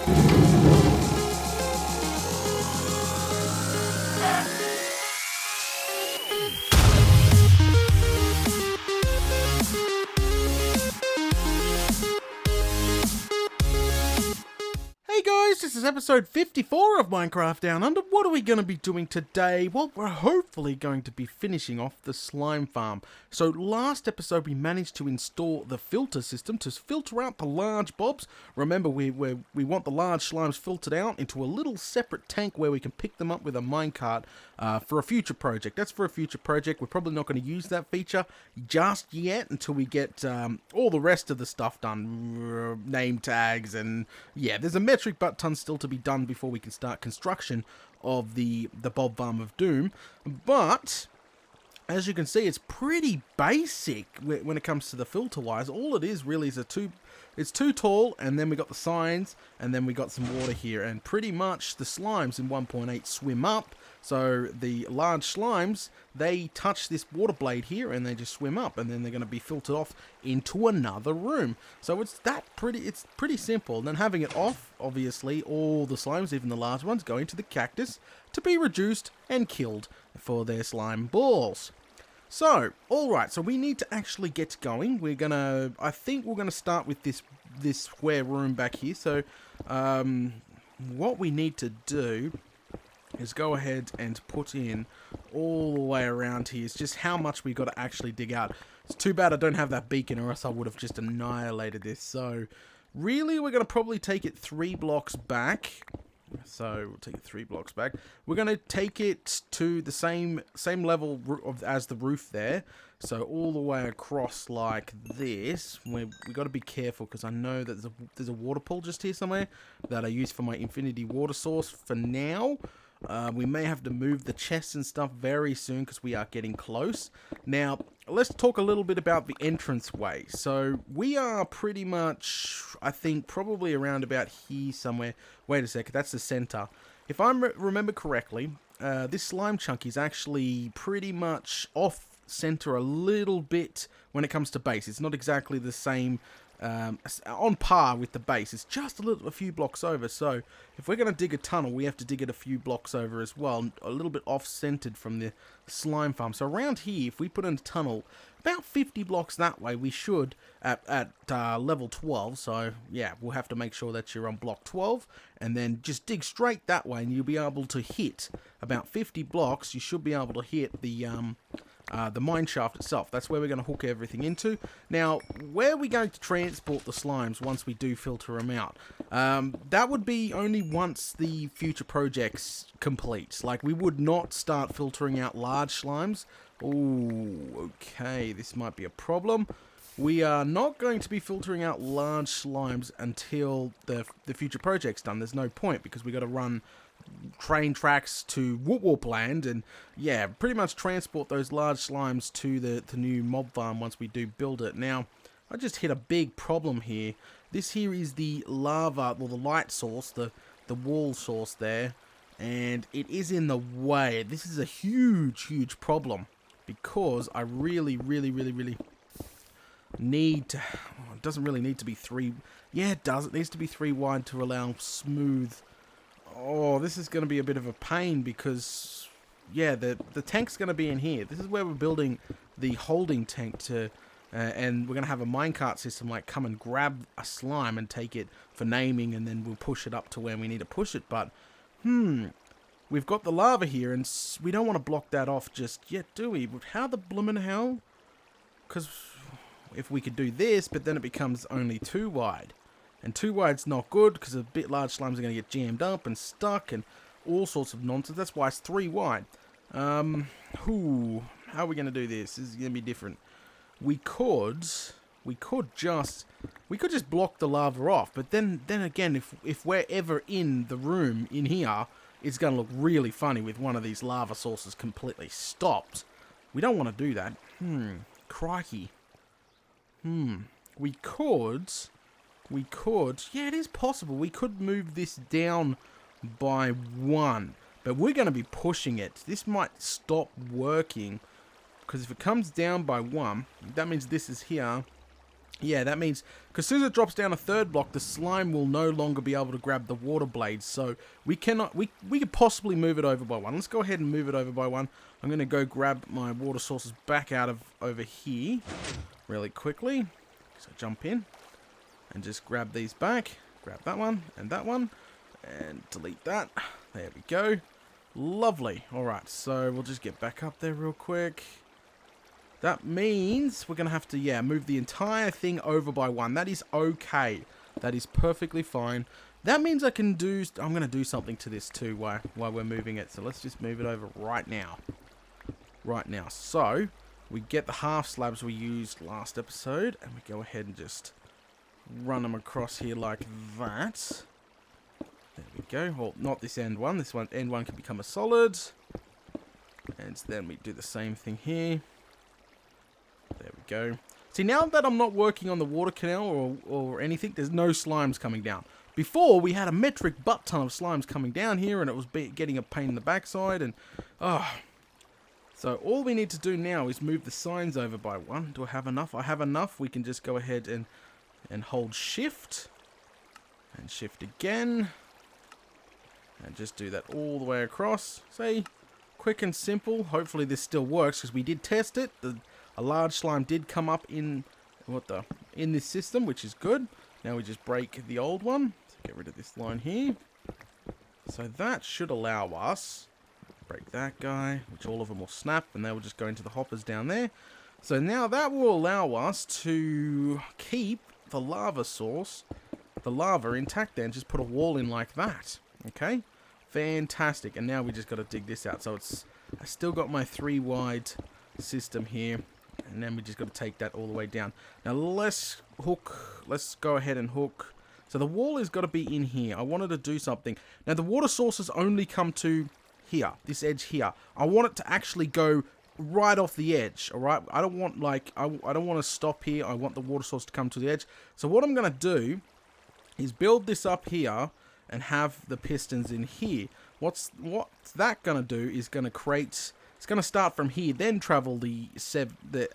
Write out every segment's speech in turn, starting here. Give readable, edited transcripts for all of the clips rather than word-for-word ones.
Hey guys, this is episode 54 of Minecraft Down Under. What are we going to be doing today? Well, we're hopefully going to be finishing off the slime farm. So last episode we managed to install the filter system to filter out the large bobs. Remember, we want the large slimes filtered out into a little separate tank where we can pick them up with a minecart for a future project. That's for a future project. We're probably not going to use that feature just yet until we get all the rest of the stuff done. Name tags and yeah, there's a metric butt ton still to be done before we can start construction of the Bob Farm of Doom. But as you can see, it's pretty basic when it comes to the filter wise. All it is really is it's too tall, and then we got the signs, and then we got some water here, and pretty much the slimes in 1.8 swim up. So the large slimes, they touch this water blade here and they just swim up, and then they're going to be filtered off into another room. So it's pretty simple. And then having it off, obviously all the slimes, even the large ones, go into the cactus to be reduced and killed for their slime balls. So, alright, so we need to actually get going. I think we're gonna start with this square room back here. So what we need to do is go ahead and put in all the way around here. It's just how much we got to actually dig out. It's too bad I don't have that beacon, or else I would have just annihilated this. So really, we're going to probably take it 3 blocks back. So we'll take it 3 blocks back. We're going to take it to the same level as the roof there. So all the way across like this. We got to be careful because I know that there's a water pool just here somewhere that I use for my infinity water source for now. We may have to move the chests and stuff very soon because we are getting close. Now, let's talk a little bit about the entranceway. So, we are pretty much, I think, probably around about here somewhere. Wait a second, that's the center. If I remember correctly, this slime chunk is actually pretty much off center a little bit when it comes to base. It's not exactly the same on par with the base. It's just a few blocks over. So if we're going to dig a tunnel, we have to dig it a few blocks over as well, a little bit off-centered from the slime farm. So around here, if we put in a tunnel about 50 blocks that way, we should at level 12. So yeah, we'll have to make sure that you're on block 12 and then just dig straight that way, and you'll be able to hit about 50 blocks. You should be able to hit the mine shaft itself. That's where we're going to hook everything into. Now, where are we going to transport the slimes once we do filter them out? That would be only once the future projects complete. Like, we would not start filtering out large slimes. Oh, okay, this might be a problem. We are not going to be filtering out large slimes until the future project's done. There's no point, because we got to run train tracks to Whoop Land, and yeah, pretty much transport those large slimes to the new mob farm once we do build it. Now, I just hit a big problem here. This here is the lava, or the light source, the wall source there, and it is in the way. This is a huge problem, because I really need to, oh, it doesn't really need to be 3, yeah it does, it needs to be 3 wide to allow smooth. Oh, this is going to be a bit of a pain because, yeah, the tank's going to be in here. This is where we're building the holding tank to, and we're going to have a minecart system, like come and grab a slime and take it for naming, and then we'll push it up to where we need to push it. But, we've got the lava here, and we don't want to block that off just yet, do we? But how the bloomin' hell? Because if we could do this, but then it becomes only 2 wide. And 2 wide's not good, because a bit large slimes are going to get jammed up and stuck and all sorts of nonsense. That's why it's 3 wide. How are we going to do this? This is going to be different. We could just block the lava off, but then again, if we're ever in the room in here, it's going to look really funny with one of these lava sources completely stopped. We don't want to do that. Crikey. We could, yeah, it is possible. We could move this down by 1, but we're going to be pushing it. This might stop working, because if it comes down by 1, that means this is here, Yeah, that means, because as soon as it drops down a third block, the slime will no longer be able to grab the water blades. So we cannot, we could possibly move it over by one. Let's go ahead and move it over by one. I'm going to go grab my water sources back out of over here really quickly. So jump in and just grab these back. Grab that one, and delete that. There we go. Lovely. Alright, so we'll just get back up there real quick. That means we're going to have to, yeah, move the entire thing over by one. That is okay. That is perfectly fine. That means I can do, I'm going to do something to this too while we're moving it. So let's just move it over right now. Right now. So we get the half slabs we used last episode, and we go ahead and just run them across here like that. There we go. Well, not this end one. This one, end one can become a solid. And then we do the same thing here. There we go. See, now that I'm not working on the water canal or anything, there's no slimes coming down. Before, we had a metric butt ton of slimes coming down here, and it was getting a pain in the backside, and so all we need to do now is move the signs over by one. Do I have enough? I have enough. We can just go ahead and hold shift, and shift again, and just do that all the way across. See, quick and simple. Hopefully this still works, because we did test it. A large slime did come up in this system, which is good. Now we just break the old one. So get rid of this line here. So that should allow us break that guy, which all of them will snap, and they will just go into the hoppers down there. So now that will allow us to keep the lava source, the lava intact there, and just put a wall in like that. Okay, fantastic. And now we just got to dig this out. So I still got my 3 wide system here. And then we just got to take that all the way down. Now let's go ahead and hook. So the wall has got to be in here. I wanted to do something. Now the water sources only come to here, this edge here. I want it to actually go right off the edge, alright? I don't want I don't want to stop here. I want the water source to come to the edge. So what I'm going to do is build this up here and have the pistons in here. What's that going to do is going to create... It's going to start from here, then travel the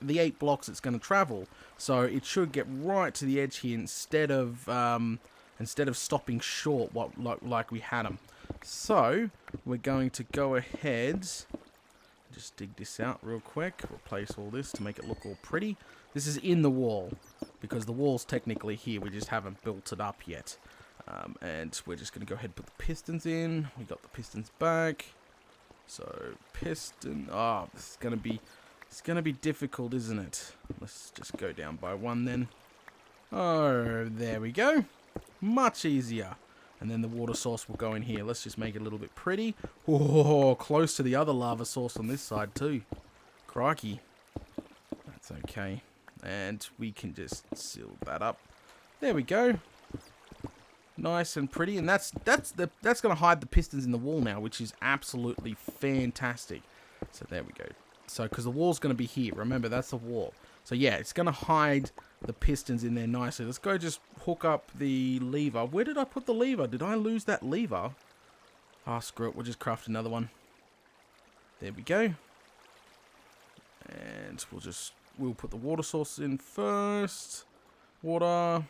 8 blocks it's going to travel. So it should get right to the edge here instead of stopping short like we had them. So we're going to go ahead, just dig this out real quick, replace all this to make it look all pretty. This is in the wall, because the wall's technically here, we just haven't built it up yet. And we're just going to go ahead and put the pistons in. We got the pistons back. So piston, this is gonna be difficult, isn't it? Let's just go down by one then. Oh, there we go. Much easier. And then the water source will go in here. Let's just make it a little bit pretty. Oh, close to the other lava source on this side too. Crikey. That's okay. And we can just seal that up. There we go. Nice and pretty, and that's going to hide the pistons in the wall now, which is absolutely fantastic. So there we go. So because the wall's going to be here, remember that's the wall. So yeah, it's going to hide the pistons in there nicely. Let's go just hook up the lever. Where did I put the lever? Did I lose that lever? Ah, screw it. We'll just craft another one. There we go. And we'll put the water source in first. Water.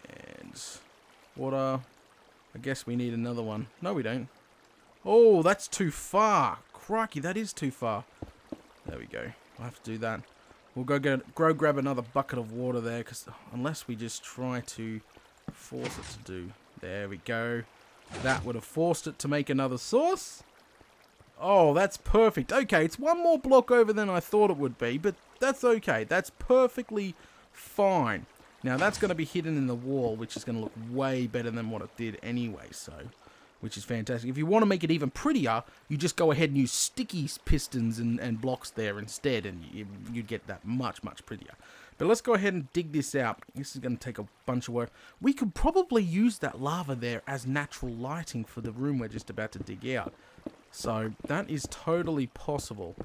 And water. I guess we need another one. No, we don't. Oh, that's too far. Crikey, that is too far. There we go. I'll have to do that. We'll go grab another bucket of water there, because unless we just try to force it to do. There we go. That would have forced it to make another source. Oh, that's perfect. Okay, it's one more block over than I thought it would be, but that's okay. That's perfectly fine. Now, that's going to be hidden in the wall, which is going to look way better than what it did anyway, so, which is fantastic. If you want to make it even prettier, you just go ahead and use sticky pistons and blocks there instead, and you'd get that much, much prettier. But let's go ahead and dig this out. This is going to take a bunch of work. We could probably use that lava there as natural lighting for the room we're just about to dig out. So, that is totally possible.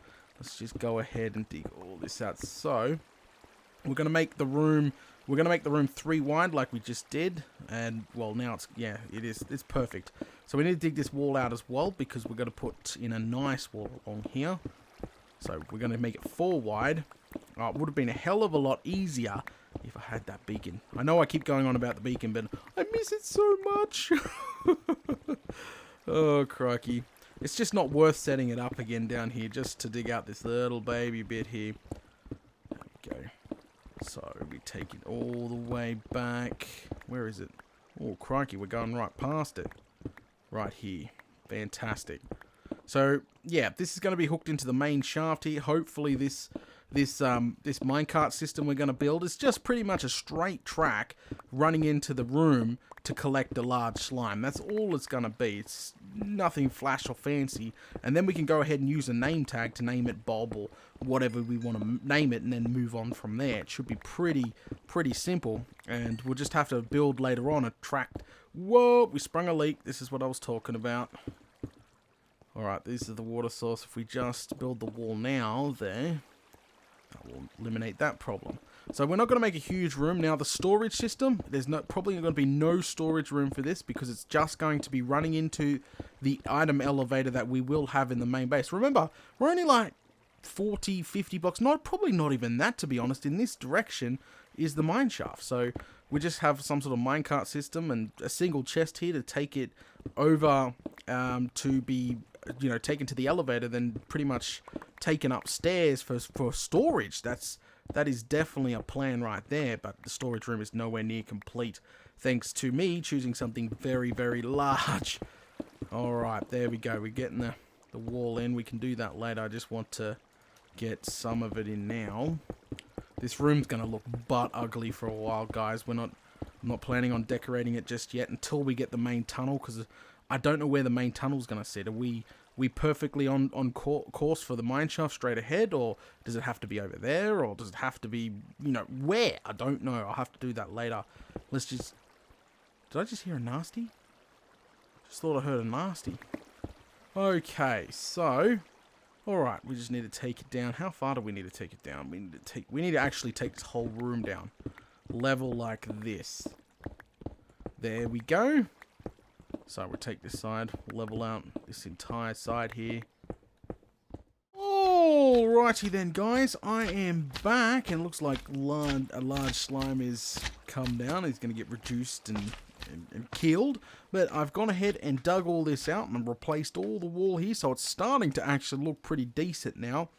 Let's just go ahead and dig all this out. So, we're going to make the room... 3 wide like we just did, and well, now it's perfect. So we need to dig this wall out as well, because we're going to put in a nice wall along here. So we're going to make it 4 wide. It would have been a hell of a lot easier If I had that beacon. I know I keep going on about the beacon, but I miss it so much. Oh, crikey. It's just not worth setting it up again down here just to dig out this little baby bit here. There we go. So we take it all the way back. Where is it? Oh, crikey, we're going right past it. Right here. Fantastic. So, yeah, this is going to be hooked into the main shaft here. Hopefully this minecart system we're going to build is just pretty much a straight track running into the room to collect a large slime. That's all it's going to be. It's nothing flash or fancy. And then we can go ahead and use a name tag to name it Bob or whatever we want to name it and then move on from there. It should be pretty simple. And we'll just have to build later on a track. Whoa, we sprung a leak. This is what I was talking about. Alright, this is the water source. If we just build the wall now there, that will eliminate that problem. So we're not going to make a huge room. Now the storage system, there's probably going to be no storage room for this because it's just going to be running into the item elevator that we will have in the main base. Remember, we're only like 40, 50 blocks, probably not even that to be honest. In this direction is the mine shaft. So we just have some sort of minecart system and a single chest here to take it over to be, you know, taken to the elevator, then pretty much taken upstairs for storage. That is definitely a plan right there, but the storage room is nowhere near complete thanks to me choosing something very large. Alright, there we go. We're getting the wall in. We can do that later. I just want to get some of it in now. This room's going to look butt ugly for a while, guys. I'm not planning on decorating it just yet until we get the main tunnel, because I don't know where the main tunnel's going to sit. Are we perfectly on course for the mine shaft straight ahead, or does it have to be over there, or does it have to be, you know, where? I don't know. I'll have to do that later. Let's just... Did I just hear a nasty? Just thought I heard a nasty. Okay, so... Alright, we just need to take it down. How far do we need to take it down? We need to actually take this whole room down. Level like this. There we go. So we'll take this side, level out this entire side here. Alrighty then, guys. I am back, and it looks like a large slime is come down. He's going to get reduced and killed. But I've gone ahead and dug all this out and replaced all the wall here, so it's starting to actually look pretty decent now.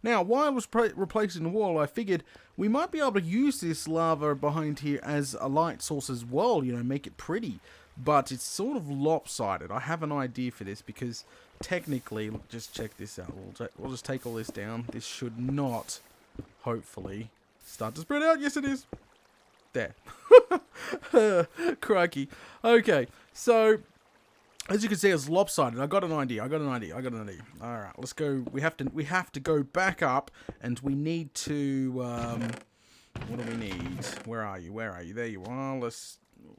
Now, while I was replacing the wall, I figured we might be able to use this lava behind here as a light source as well, you know, make it pretty. But it's sort of lopsided. I have an idea for this because technically, just check this out. We'll just take all this down. This should not, hopefully, start to spread out. Yes, it is. There. Crikey. Okay, so as you can see, it's lopsided. I got an idea. Alright, let's go. We have to go back up, and we need to what do we need? Where are you? There you are.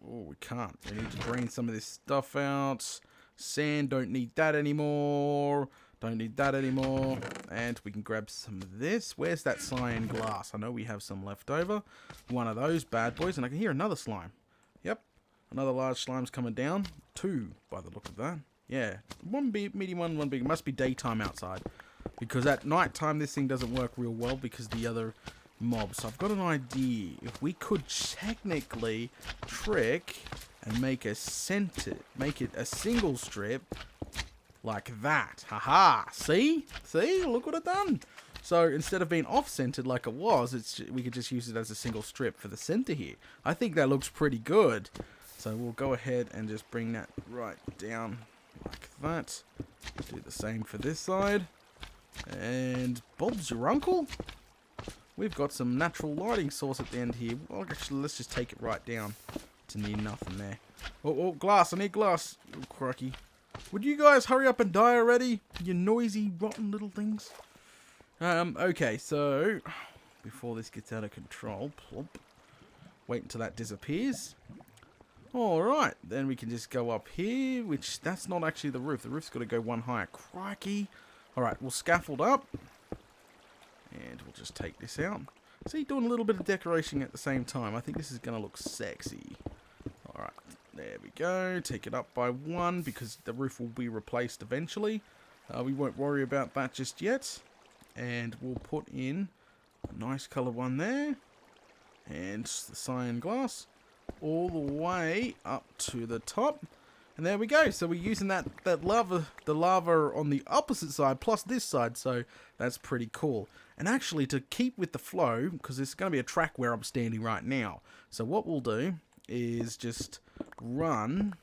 Oh, we can't. We need to drain some of this stuff out. Sand, don't need that anymore. And we can grab some of this. Where's that cyan glass? I know we have some left over. One of those bad boys. And I can hear another slime. Yep. Another large slime's coming down. 2, by the look of that. Yeah. One medium one big. It must be daytime outside. Because at night time, this thing doesn't work real well because the other mobs. So I've got an idea. If we could technically trick and make it a single strip like that. Haha. See? Look what I've done. So instead of being off-centered like it was, we could just use it as a single strip for the center here. I think that looks pretty good. So we'll go ahead and just bring that right down like that. Do the same for this side. And Bob's your uncle? We've got some natural lighting source at the end here. Well, actually, let's just take it right down to near nothing there. Oh, glass. I need glass. Oh, crikey. Would you guys hurry up and die already? You noisy, rotten little things. Okay, so before this gets out of control, plop. Wait until that disappears. Alright, then we can just go up here, which that's not actually the roof. The roof's got to go one higher. Crikey. Alright, we'll scaffold up. And we'll just take this out. See, doing a little bit of decoration at the same time. I think this is going to look sexy. Alright, there we go. Take it up by 1 because the roof will be replaced eventually. We won't worry about that just yet. And we'll put in a nice colour one there. And the cyan glass all the way up to the top. And there we go. So we're using the lava on the opposite side plus this side. So that's pretty cool. And actually, to keep with the flow, because there's going to be a track where I'm standing right now. So what we'll do is just run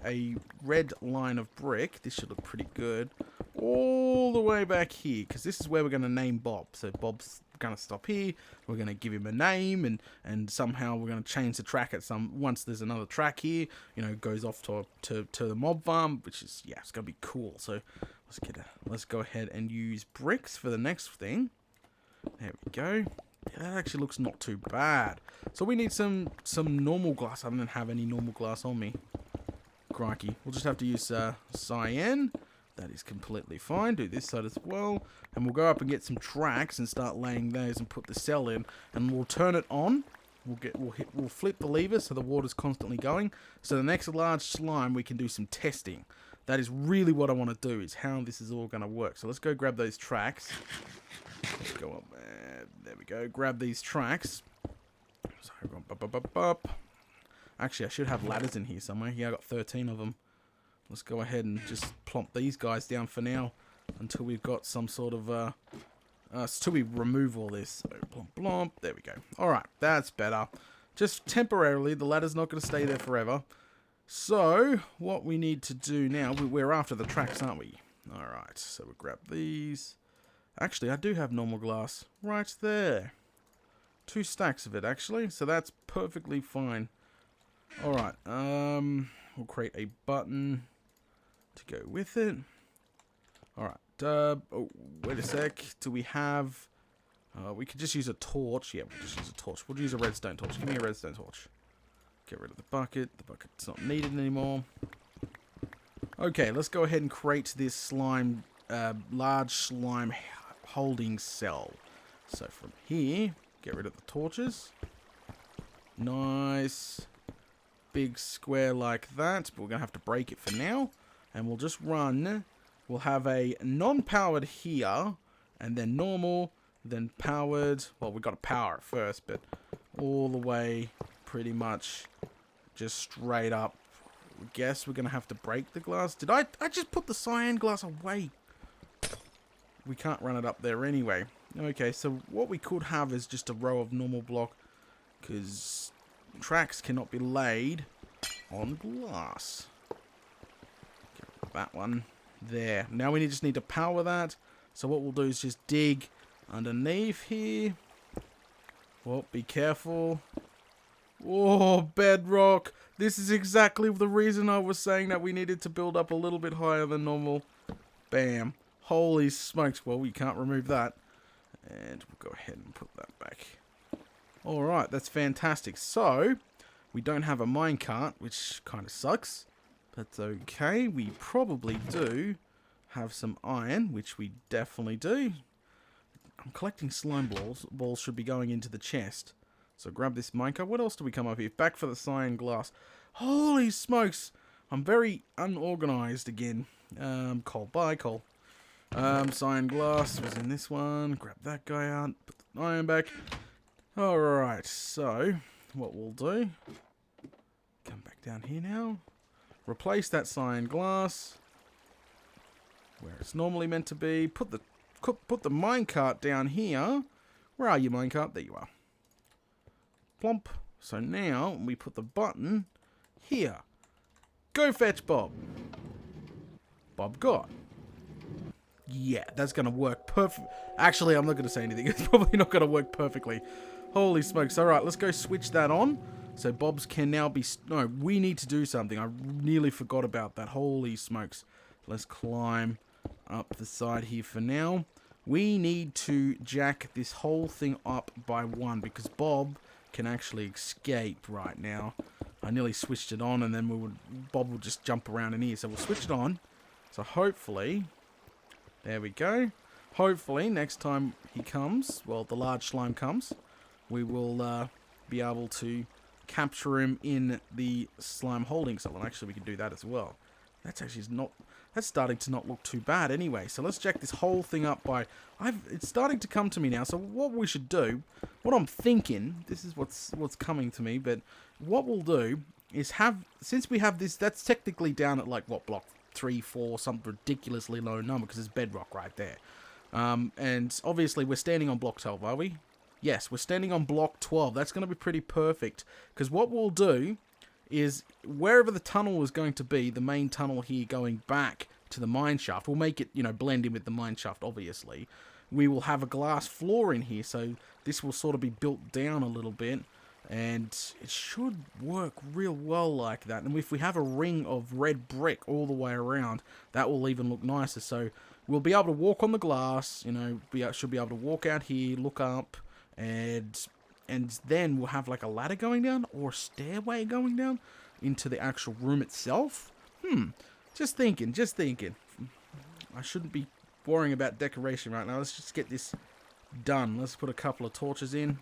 a red line of brick. This should look pretty good. All the way back here, because this is where we're going to name Bob. So Bob's going to stop here. We're going to give him a name, and somehow we're going to change the track at once there's another track here. You know, goes off to the mob farm, which is, yeah, it's going to be cool. So let's go ahead and use bricks for the next thing. There we go. Yeah, that actually looks not too bad. So we need some normal glass. I don't have any normal glass on me. Crikey. We'll just have to use cyan. That is completely fine. Do this side as well. And we'll go up and get some tracks and start laying those and put the cell in. And we'll turn it on. We'll flip the lever so the water's constantly going. So the next large slime we can do some testing. That is really what I want to do, is how this is all going to work. So let's go grab those tracks. Let's go up there. There we go. Grab these tracks. So actually, I should have ladders in here somewhere. Yeah, I got 13 of them. Let's go ahead and just plump these guys down for now until we've got some sort of until we remove all this. So plump, plump. There we go. All right, that's better. Just temporarily. The ladder's not going to stay there forever. So what we need to do now, we're after the tracks, aren't we? All right. So we'll grab these. Actually, I do have normal glass right there. 2 stacks of it, actually. So that's perfectly fine. Alright, we'll create a button to go with it. Alright, oh, wait a sec. Do we have... we could just use a torch. Yeah, we'll just use a torch. We'll use a redstone torch. Give me a redstone torch. Get rid of the bucket. The bucket's not needed anymore. Okay, let's go ahead and create this slime, large slime holding cell. So from here, get rid of the torches. Nice. Big square like that. But we're going to have to break it for now. And we'll just run. We'll have a non-powered here. And then normal. Then powered. Well, we've got to power it first. But all the way pretty much just straight up. I guess we're going to have to break the glass. Did I just put the cyan glass away? We can't run it up there anyway. Okay, so what we could have is just a row of normal block. Because tracks cannot be laid on glass. Get that one there. Now we just need to power that. So what we'll do is just dig underneath here. Well, be careful. Oh, bedrock. This is exactly the reason I was saying that we needed to build up a little bit higher than normal. Bam. Holy smokes. Well, we can't remove that. And we'll go ahead and put that back. Alright, that's fantastic. So, we don't have a minecart, which kind of sucks. That's okay. We probably do have some iron, which we definitely do. I'm collecting slime balls. Balls should be going into the chest. So grab this minecart. What else do we come up here? Back for the cyan glass. Holy smokes! I'm very unorganized again. Coal. Bye, coal. Cyan glass was in this one. Grab that guy out. Put the iron back. Alright, so what we'll do, come back down here now, replace that cyan glass where it's normally meant to be, put the minecart down here. Where are you, minecart? There you are. Plump. So now we put the button here. Go fetch Bob. Bob got. Yeah, that's going to work perfect. Actually, I'm not going to say anything. It's probably not going to work perfectly. Holy smokes. All right, let's go switch that on. So Bob's can now be... No, we need to do something. I nearly forgot about that. Holy smokes. Let's climb up the side here for now. We need to jack this whole thing up by 1 because Bob can actually escape right now. I nearly switched it on and then Bob will just jump around in here. So we'll switch it on. So hopefully... There we go. Hopefully, next time he comes, well, the large slime comes, we will be able to capture him in the slime holding cell. And actually, we can do that as well. That's actually not... That's starting to not look too bad anyway. So let's jack this whole thing up by... It's starting to come to me now. So what we should do... What I'm thinking... This is what's coming to me. But what we'll do is have... Since we have this... That's technically down at like, what, block 3, 4, some ridiculously low number. Because there's bedrock right there. And obviously we're standing on block 12, are we? Yes, we're standing on block 12. That's going to be pretty perfect. Because what we'll do... is wherever the tunnel is going to be, the main tunnel here going back to the mine shaft, we'll make it, you know, blend in with the mine shaft, obviously. We will have a glass floor in here, so this will sort of be built down a little bit, and it should work real well like that. And if we have a ring of red brick all the way around, that will even look nicer. So we'll be able to walk on the glass, you know, should be able to walk out here, look up, and then we'll have like a ladder going down or a stairway going down into the actual room itself. Just thinking. I shouldn't be worrying about decoration right now. Let's just get this done. Let's put a couple of torches in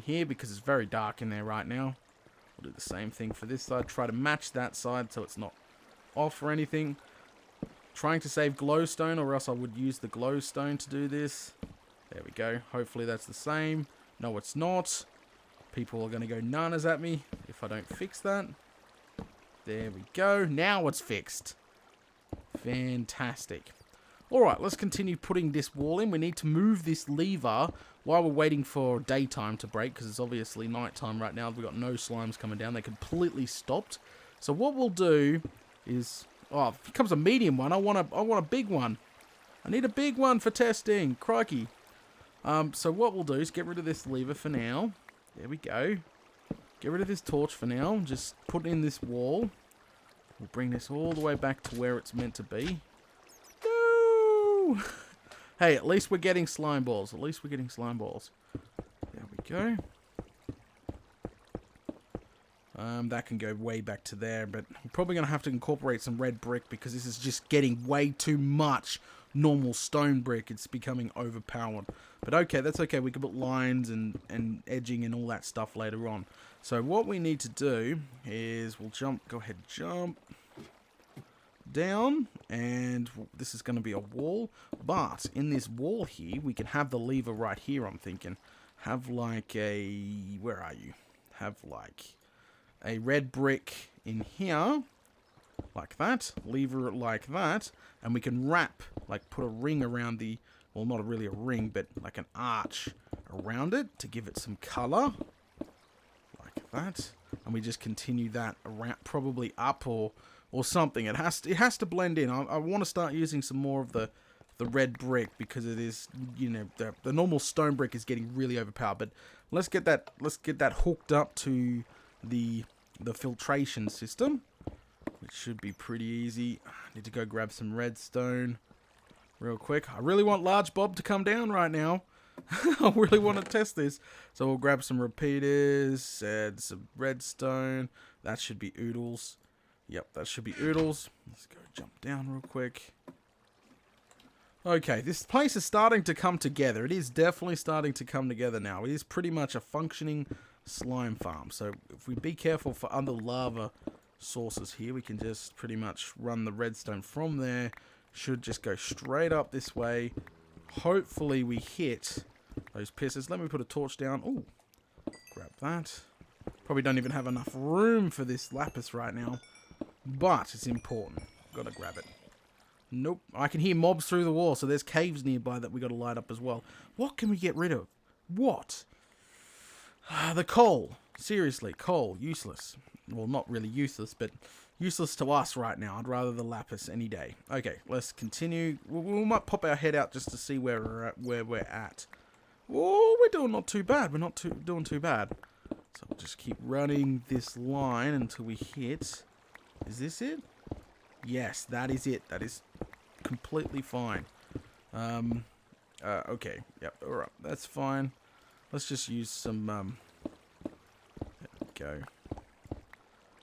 here because it's very dark in there right now. We'll do the same thing for this side. Try to match that side so it's not off or anything. Trying to save glowstone, or else I would use the glowstone to do this. There we go. Hopefully that's the same. No, it's not. People are going to go nanas at me if I don't fix that. There we go. Now it's fixed. Fantastic. Alright, let's continue putting this wall in. We need to move this lever while we're waiting for daytime to break, because it's obviously nighttime right now. We've got no slimes coming down. They completely stopped. So what we'll do is... Oh, if it becomes a medium one, I want a big one. I need a big one for testing. Crikey. So what we'll do is get rid of this lever for now. There we go. Get rid of this torch for now. Just put in this wall. We'll bring this all the way back to where it's meant to be. No! Hey, at least we're getting slime balls. There we go. That can go way back to there, but we're probably going to have to incorporate some red brick because this is just getting way too much normal stone brick. It's becoming overpowered. But okay, that's okay. We can put lines and edging and all that stuff later on. So what we need to do is we'll go ahead, jump down, and this is going to be a wall. But in this wall here, we can have the lever right here, I'm thinking. Have like a... Where are you? Have like a red brick in here, like that, lever it like that, and we can wrap, like put a ring around the, well, not really a ring, but like an arch around it to give it some color, like that, and we just continue that around, probably up or something. It has to blend in. I want to start using some more of the red brick because it is, you know, the normal stone brick is getting really overpowered. But let's get that hooked up to the filtration system, which should be pretty easy. I need to go grab some redstone real quick. I really want Large Bob to come down right now. I really want to test this. So we'll grab some repeaters, add some redstone. That should be oodles. Yep, that should be oodles. Let's go jump down real quick. Okay, this place is starting to come together. It is definitely starting to come together now. It is pretty much a functioning slime farm. So if we be careful for other lava sources here, we can just pretty much run the redstone from there. Should just go straight up this way. Hopefully we hit those pieces. Let me put a torch down. Ooh, grab that. Probably don't even have enough room for this lapis right now, but it's important. Gotta grab it. Nope. I can hear mobs through the wall, so there's caves nearby that we gotta light up as well. What can we get rid of? What? The coal. Seriously, coal. Useless. Well, not really useless, but useless to us right now. I'd rather the lapis any day. Okay, let's continue. We might pop our head out just to see where we're at. Oh, we're doing not too bad. We're not doing too bad. So we'll just keep running this line until we hit. Is this it? Yes, that is it. That is completely fine. Okay. Yep. Alright. That's fine. Let's just use some, there we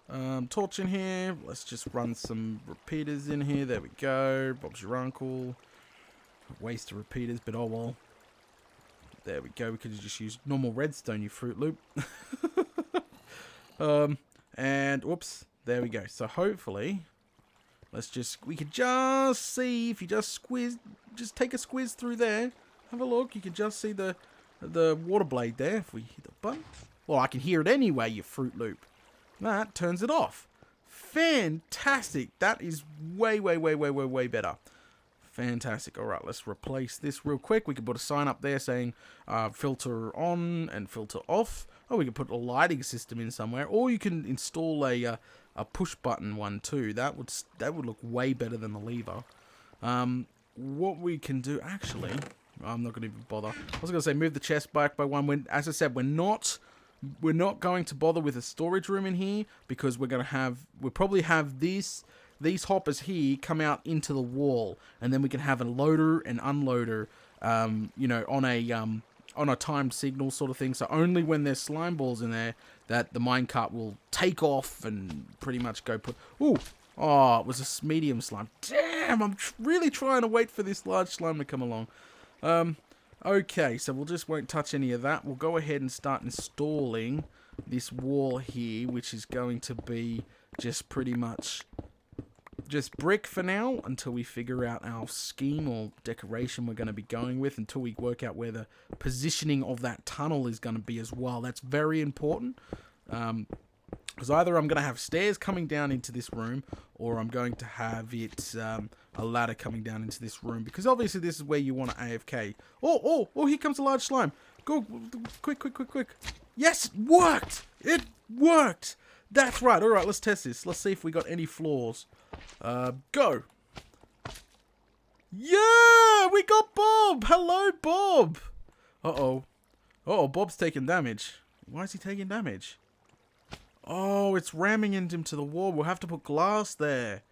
go. Torch in here. Let's just run some repeaters in here. There we go. Bob's your uncle. Waste of repeaters, but oh well. There we go. We could just use normal redstone, you Fruit Loop. And, whoops. There we go. So hopefully We could just see if you just take a squiz through there. Have a look. You can just see the water blade there. If we hit the button. Well, I can hear it anyway, you Fruit Loop. That turns it off. Fantastic. That is way better. Fantastic. All right, let's replace this real quick. We can put a sign up there saying filter on and filter off. Oh, we can put a lighting system in somewhere, or you can install a push button one too. That would look way better than the lever. What we can do, actually, I'm not going to even bother. I was going to say move the chest back by one. As I said, we're not going to bother with a storage room in here because we'll probably have these hoppers here come out into the wall, and then we can have a loader and unloader, on a timed signal sort of thing. So only when there's slime balls in there that the minecart will take off and pretty much go put. Ooh, oh, it was a medium slime. Damn, I'm really trying to wait for this large slime to come along. Okay, so we'll just won't touch any of that. We'll go ahead and start installing this wall here, which is going to be just pretty much just brick for now until we figure out our scheme or decoration we're going to be going with, until we work out where the positioning of that tunnel is going to be as well. That's very important. Because either I'm going to have stairs coming down into this room, or I'm going to have it a ladder coming down into this room. Because obviously this is where you want to AFK. Oh, here comes a large slime. Go, quick. Yes, it worked! It worked! That's right. All right, let's test this. Let's see if we got any flaws. Go. Yeah, we got Bob. Hello, Bob. Uh-oh. Bob's taking damage. Why is he taking damage? Oh, it's ramming into him to the wall. We'll have to put glass there.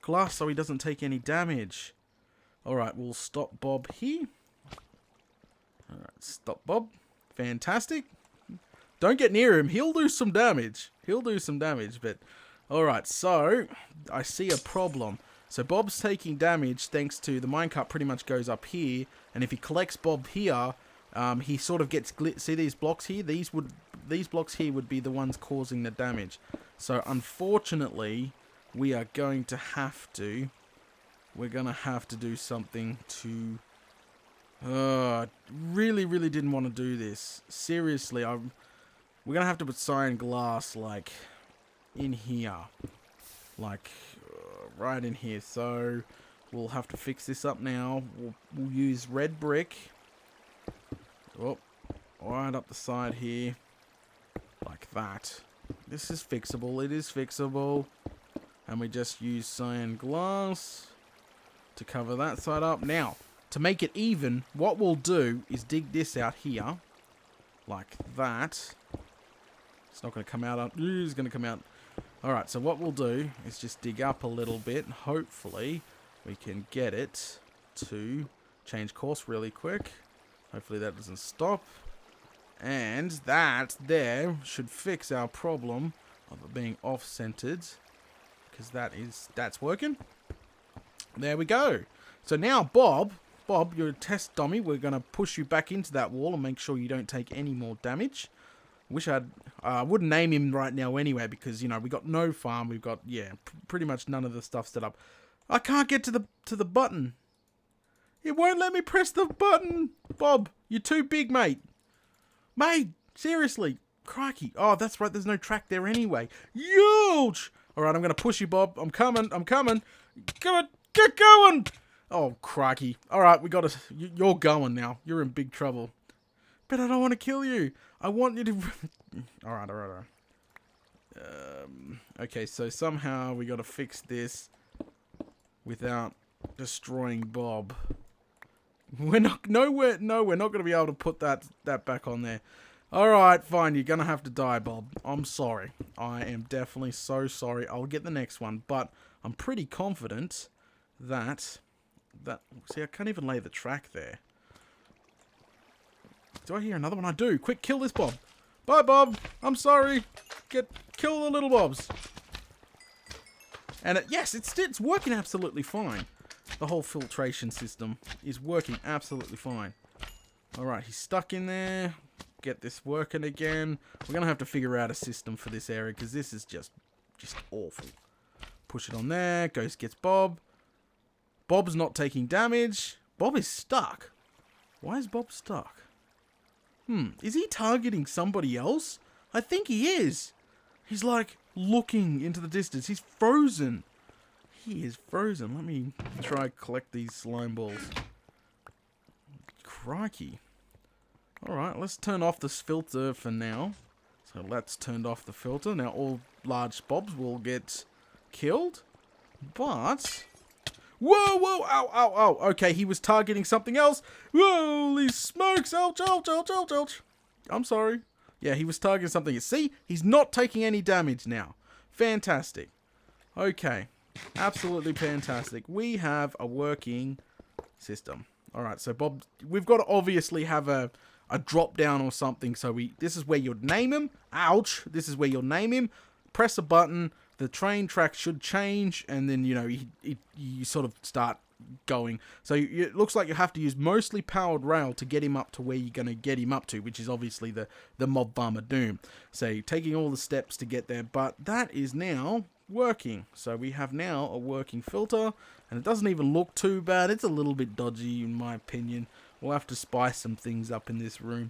Glass so he doesn't take any damage. Alright, we'll stop Bob here. Alright, stop Bob. Fantastic. Don't get near him. He'll do some damage. But alright, so I see a problem. So Bob's taking damage thanks to the minecart pretty much goes up here. And if he collects Bob here, he sort of gets see these blocks here? These blocks here would be the ones causing the damage. So unfortunately, we're going to have to do something to really didn't want to do this. Seriously, we're going to have to put cyan glass like in here. Like right in here. So we'll have to fix this up now. We'll use red brick. Oh, right up the side here. Like that. This is fixable. It is fixable. And we just use cyan glass to cover that side up. Now, to make it even, what we'll do is dig this out here. Like that. It's not going to come out. It's going to come out. Alright, so what we'll do is just dig up a little bit. And hopefully, we can get it to change course really quick. Hopefully that doesn't stop. And that there should fix our problem of it being off-centered. Because that's working. There we go. So now, Bob, you're a test dummy. We're going to push you back into that wall and make sure you don't take any more damage. Wish I wouldn't name him right now anyway, because, you know, we got no farm. We've got, pretty much none of the stuff set up. I can't get to the button. It won't let me press the button. Bob, you're too big, mate. Mate, seriously. Crikey. Oh, that's right. There's no track there anyway. Huge. All right, I'm going to push you, Bob. I'm coming. Come on. Get going. Oh, crikey. All right, we got to... You're going now. You're in big trouble. But I don't want to kill you. I want you to... All right. Okay, so somehow we got to fix this without destroying Bob. We're not going to be able to put that back on there. Alright, fine, you're going to have to die, Bob. I'm sorry. I am definitely so sorry. I'll get the next one, but I'm pretty confident that... See, I can't even lay the track there. Do I hear another one? I do. Quick, kill this Bob. Bye, Bob. I'm sorry. Kill the little Bobs. And yes, it's working absolutely fine. The whole filtration system is working absolutely fine. Alright, he's stuck in there. Get this working again. We're going to have to figure out a system for this area because this is just awful. push it on there. Ghost gets Bob. Bob's not taking damage. Bob is stuck. Why is Bob stuck? Is he targeting somebody else? I think he is. He's like looking into the distance. He's frozen. He is frozen. Let me try collect these slime balls. Crikey. Alright, let's turn off this filter for now. So that's turned off the filter. Now all large Bobs will get killed. But... Whoa, whoa, ow, ow, ow. Okay, he was targeting something else. Holy smokes. Ouch, ouch, ouch, ouch, ouch. I'm sorry. Yeah, he was targeting something. See, he's not taking any damage now. Fantastic. Okay. Absolutely fantastic. We have a working system. Alright, so Bob, we've got to obviously have a drop down or something. So this is where you'd name him. Ouch. This is where you'll name him. Press a button. The train track should change, and then, you know, you sort of start going. So it looks like you have to use mostly powered rail to get him up to where you're going to get him up to, which is obviously the mob farm of doom. So you're taking all the steps to get there, but that is now working. So we have now a working filter, and it doesn't even look too bad. It's a little bit dodgy in my opinion. We'll have to spice some things up in this room.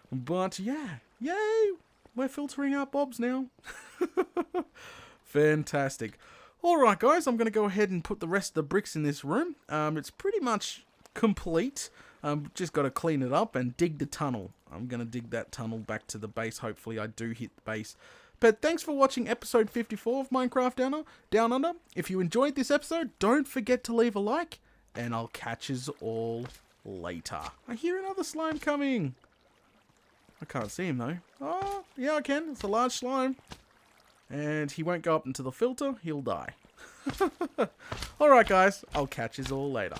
But yeah, yay! We're filtering out Bobs now. Fantastic. Alright guys, I'm going to go ahead and put the rest of the bricks in this room. It's pretty much complete. Just got to clean it up and dig the tunnel. I'm going to dig that tunnel back to the base. Hopefully I do hit the base. But thanks for watching episode 54 of Minecraft Down Under. If you enjoyed this episode, don't forget to leave a like. And I'll catch us all later. I hear another slime coming. I can't see him though. Oh, yeah I can. It's a large slime. And he won't go up into the filter, he'll die. Alright guys, I'll catch you all later.